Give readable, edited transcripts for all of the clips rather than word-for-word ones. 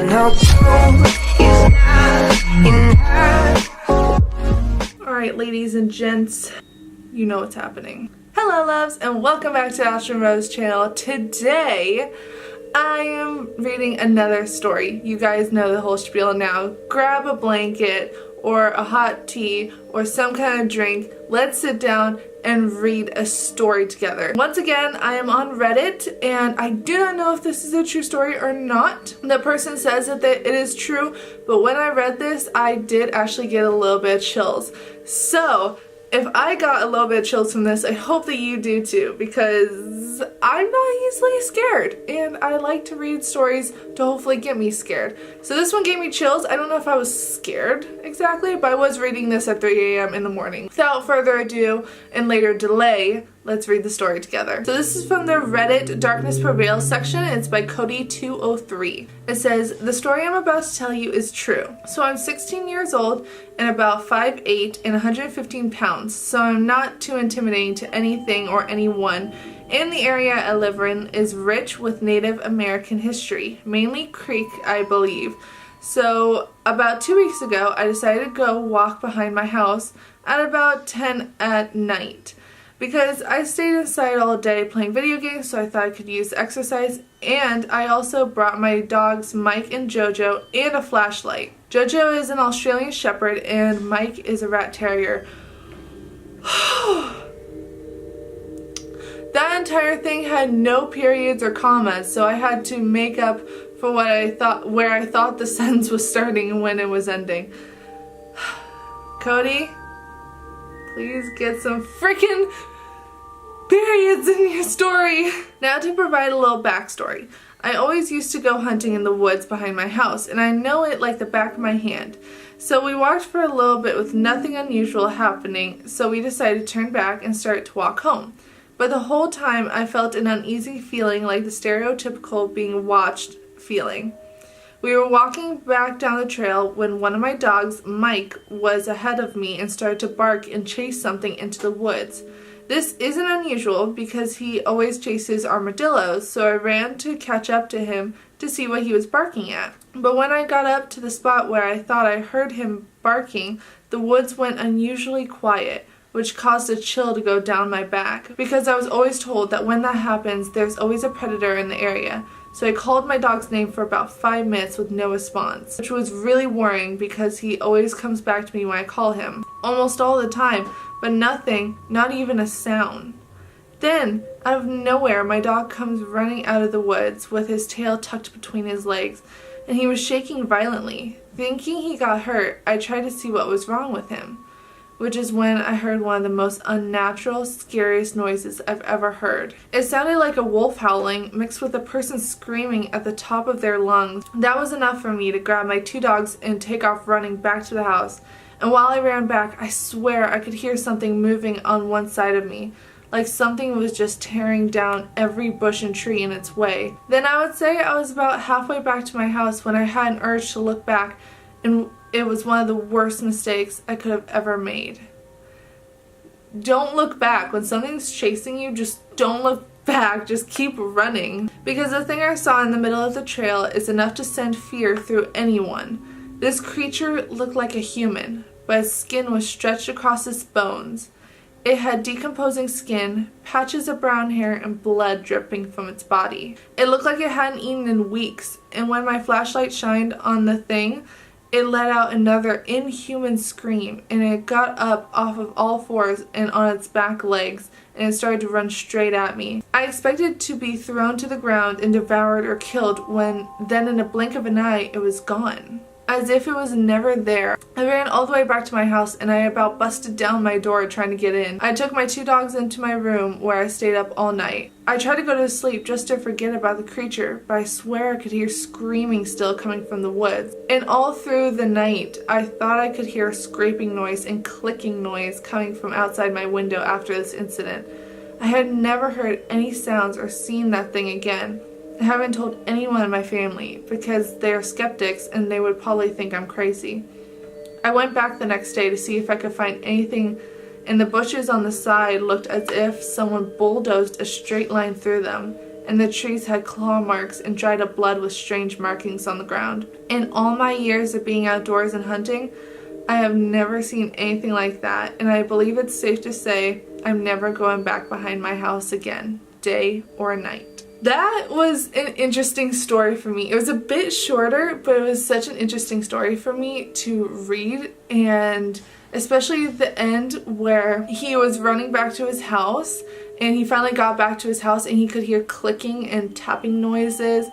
Alright, ladies and gents, you know what's happening. Hello loves, and welcome back to Aislingrose channel. Today I am reading another story. You guys know the whole spiel now. Grab a blanket or a hot tea or some kind of drink. Let's sit down and read a story together. Once again, I am on Reddit and I do not know if this is a true story or not. The person says that it is true, but when I read this, I did actually get a little bit of chills. So if I got a little bit of chills from this, I hope that you do too, because I'm not easily scared and I like to read stories to hopefully get me scared. So this one gave me chills. I don't know if I was scared exactly, but I was reading this at 3 a.m. in the morning. Without further ado and later delay, let's read the story together. So this is from the Reddit Darkness Prevails section. It's by Cody203. It says, the story I'm about to tell you is true. So I'm 16 years old and about 5'8" and 115 pounds. So I'm not too intimidating to anything or anyone. And the area I live in is rich with Native American history, mainly Creek, I believe. So about 2 weeks ago, I decided to go walk behind my house at about 10 at night. Because I stayed inside all day playing video games, so I thought I could use exercise, and I also brought my dogs Mike and Jojo and a flashlight. Jojo is an Australian Shepherd and Mike is a rat terrier. That entire thing had no periods or commas, so I had to make up for what I thought, where I thought the sentence was starting and when it was ending. Cody, please get some freaking periods in your story. Now to provide a little backstory. I always used to go hunting in the woods behind my house, and I know it like the back of my hand. So we walked for a little bit with nothing unusual happening, so we decided to turn back and start to walk home. But the whole time I felt an uneasy feeling, like the stereotypical being watched feeling. We were walking back down the trail when one of my dogs, Mike, was ahead of me and started to bark and chase something into the woods. This isn't unusual because he always chases armadillos, so I ran to catch up to him to see what he was barking at. But when I got up to the spot where I thought I heard him barking, the woods went unusually quiet, which caused a chill to go down my back, because I was always told that when that happens, there's always a predator in the area. So I called my dog's name for about 5 minutes with no response, which was really worrying because he always comes back to me when I call him, almost all the time, but nothing, not even a sound. Then, out of nowhere, my dog comes running out of the woods with his tail tucked between his legs, and he was shaking violently. Thinking he got hurt, I tried to see what was wrong with him, which is when I heard one of the most unnatural, scariest noises I've ever heard. It sounded like a wolf howling mixed with a person screaming at the top of their lungs. That was enough for me to grab my 2 dogs and take off running back to the house. And while I ran back, I swear I could hear something moving on one side of me, like something was just tearing down every bush and tree in its way. Then I would say I was about halfway back to my house when I had an urge to look back, and it was one of the worst mistakes I could have ever made. Don't look back. When something's chasing you, just don't look back. Just keep running. Because the thing I saw in the middle of the trail is enough to send fear through anyone. This creature looked like a human, but its skin was stretched across its bones. It had decomposing skin, patches of brown hair, and blood dripping from its body. It looked like it hadn't eaten in weeks, and when my flashlight shined on the thing, it let out another inhuman scream, and it got up off of all fours and on its back legs, and it started to run straight at me. I expected to be thrown to the ground and devoured or killed then in a blink of an eye, it was gone. As if it was never there. I ran all the way back to my house and I about busted down my door trying to get in. I took my 2 dogs into my room where I stayed up all night. I tried to go to sleep just to forget about the creature, but I swear I could hear screaming still coming from the woods. And all through the night, I thought I could hear a scraping noise and clicking noise coming from outside my window after this incident. I had never heard any sounds or seen that thing again. I haven't told anyone in my family because they are skeptics and they would probably think I'm crazy. I went back the next day to see if I could find anything, and the bushes on the side looked as if someone bulldozed a straight line through them, and the trees had claw marks and dried up blood with strange markings on the ground. In all my years of being outdoors and hunting, I have never seen anything like that, and I believe it's safe to say I'm never going back behind my house again, day or night. That was an interesting story for me. It was a bit shorter, but it was such an interesting story for me to read, and especially the end where he was running back to his house and he finally got back to his house and he could hear clicking and tapping noises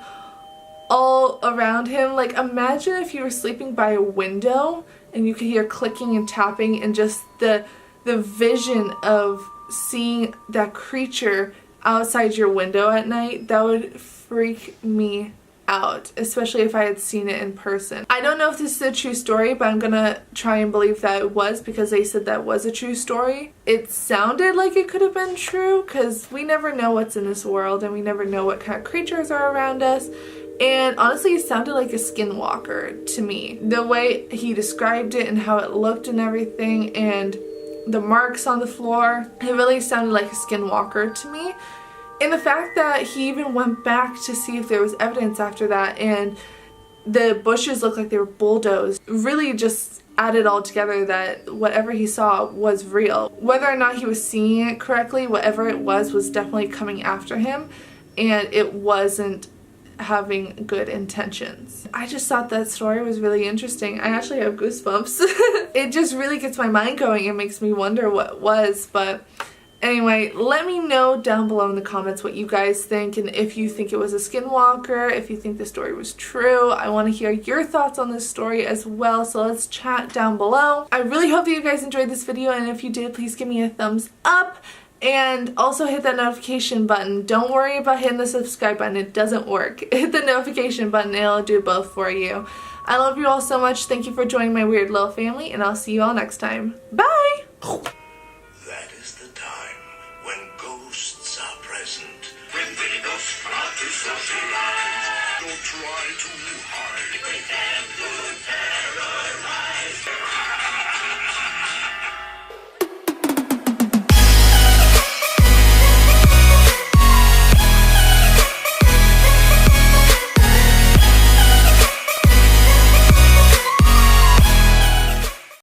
all around him. Like, imagine if you were sleeping by a window and you could hear clicking and tapping, and just the vision of seeing that creature outside your window at night. That would freak me out, especially if I had seen it in person. I don't know if this is a true story, but I'm gonna try and believe that it was, because they said that was a true story. It sounded like it could have been true, because we never know what's in this world and we never know what kind of creatures are around us. And honestly, it sounded like a skinwalker to me. The way he described it and how it looked and everything, and the marks on the floor, it really sounded like a skinwalker to me. And the fact that he even went back to see if there was evidence after that, and the bushes looked like they were bulldozed, really just added all together that whatever he saw was real. Whether or not he was seeing it correctly, whatever it was definitely coming after him, and it wasn't having good intentions. I just thought that story was really interesting. I actually have goosebumps. It just really gets my mind going. It makes me wonder what it was, but anyway, let me know down below in the comments what you guys think, and if you think it was a skinwalker, if you think the story was true. I want to hear your thoughts on this story as well, so let's chat down below. I really hope that you guys enjoyed this video, and if you did, please give me a thumbs up. And also hit that notification button. Don't worry about hitting the subscribe button. It doesn't work. Hit the notification button. It'll do both for you. I love you all so much. Thank you for joining my weird little family, and I'll see you all next time. Bye! That is the time when ghosts are present. When the ghosts start to socialize, don't try too hard.